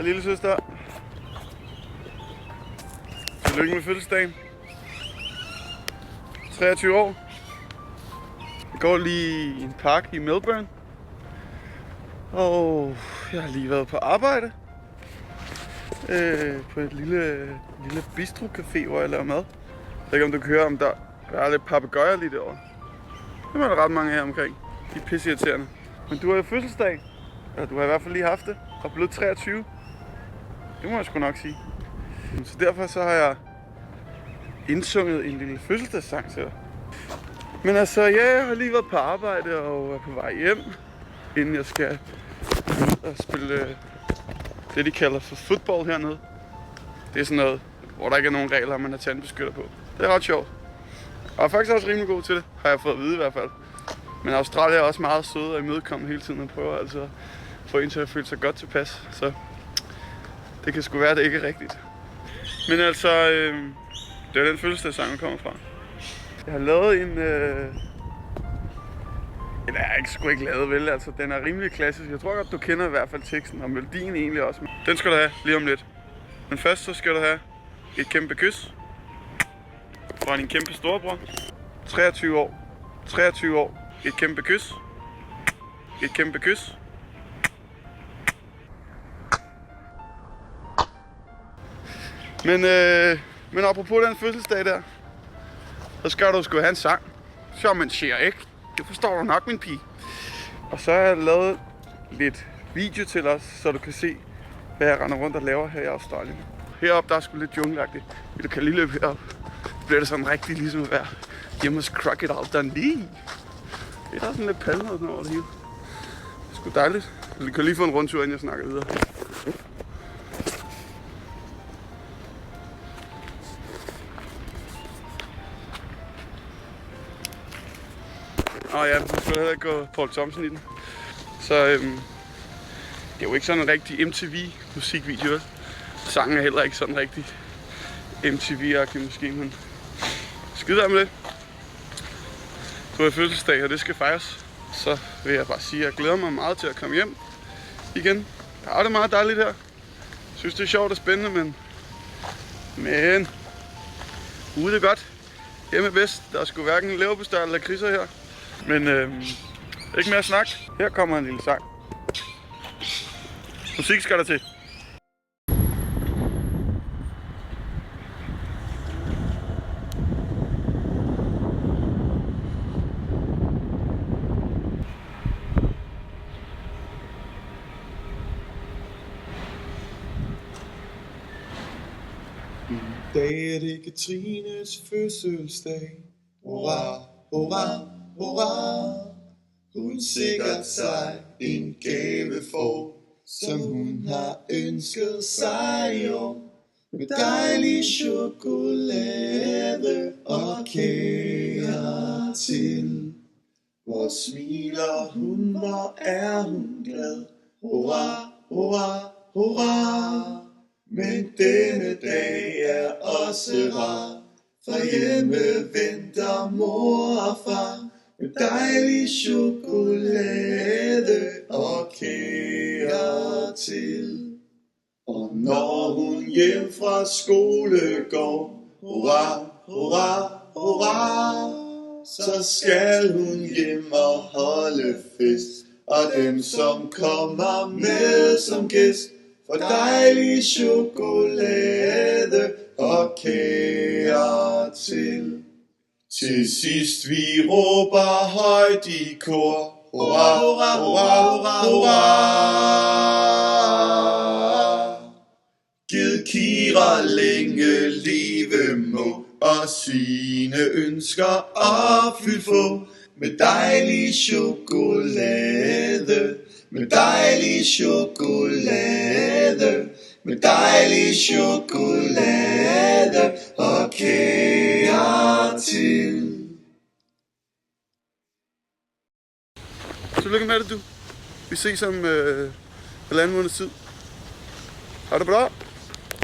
Hej lille søster. Tillykke med fødselsdagen. 23 år. Jeg går lige i en park i Melbourne. Og jeg har lige været på arbejde. På et lille bistro-café, hvor jeg laver mad. Jeg ved ikke om du kan høre, om der er lidt papegøjer lige derovre. Det er der ret mange her omkring. De er pisseirriterende. Men du har jo fødselsdag. Eller du har i hvert fald lige haft det. Og blevet 23. Det må jeg sgu nok sige. Så derfor så har jeg indsunget en lille fødselsdagssang til dig. Men altså, ja, jeg har lige været på arbejde og er på vej hjem, inden jeg skal ud og spille det, de kalder for fodbold hernede. Det er sådan noget, hvor der ikke er nogen regler, man har tandbeskytter på. Det er ret sjovt. Og jeg er faktisk også rimelig god til det, har jeg fået at vide i hvert fald. Men Australien er også meget søde og imødekommende hele tiden og prøver altså at få en til at føle sig godt tilpas. Så det kan sgu være, at det ikke er rigtigt. Men altså, det er den fødselsdagssang, jeg kommer fra. Jeg har lavet en... Eller jeg har sgu ikke lavet, vel? Altså, den er rimelig klassisk. Jeg tror godt, du kender i hvert fald teksten, og melodien egentlig også. Den skal du have lige om lidt. Men først så skal du have et kæmpe kys fra din kæmpe storebror. 23 år. 23 år. Et kæmpe kys. Et kæmpe kys. Men apropos den fødselsdag der, så skal du sgu have en sang. Så man siger ikke. Det forstår du nok, min pige. Og så har jeg lavet lidt video til os, så du kan se, hvad jeg render rundt og laver her i Australien. Heroppe der er sgu lidt jungleagtigt. Du kan lige løbe herop. Så bliver det sådan rigtig ligesom at være hjemme hos Crocodile Dundee. Det er sådan lidt palmer og sådan over det hele. Det er sgu dejligt. Du kan lige få en rundtur, inden jeg snakker videre. Og ja, du skal heller ikke gå Paul Thompson i den. Så det er jo ikke sådan en rigtig MTV-musikvideo. Sangen er heller ikke sådan rigtig MTV-agtig måske, men skide der med det. Du har fødselsdag, og det skal fejres. Så vil jeg bare sige, at jeg glæder mig meget til at komme hjem igen. Jeg har det meget dejligt her. Jeg synes, det er sjovt og spændende, men ude er godt. Hjemme er bedst. Der er sgu hverken leverpostej eller lakridser her. Men ikke mere snak. Her kommer en lille sang. Musik skal der til. I dag er det Katrines fødselsdag. Hurra, hurra, hurra. Hun sikrer sig en gave for, som hun har ønsket sig i år. Med dejlig chokolade og kager til. Hvor smiler hun, hvor er hun glad. Hurra, hurra, hurra. Men denne dag er også rar, for hjemme venter mor og far. Med dejlig chokolade og kager til. Og når hun hjem fra skole går, hurra, hurra, hurra, så skal hun hjem og holde fest. Og dem som kommer med som gæst, for dejlig chokolade og kager til. Til sidst vi råber højt i kor, hurra, hurra, hurra, hurra, hurra. Gid Kira længe leve må, og sine ønsker opfyldt få. Med dejlig chokolade, med dejlig chokolade, med dejlig chokolade og kager til. Tillykke med det, du. Vi ses om halvanden måneds tid. Ha' det bra.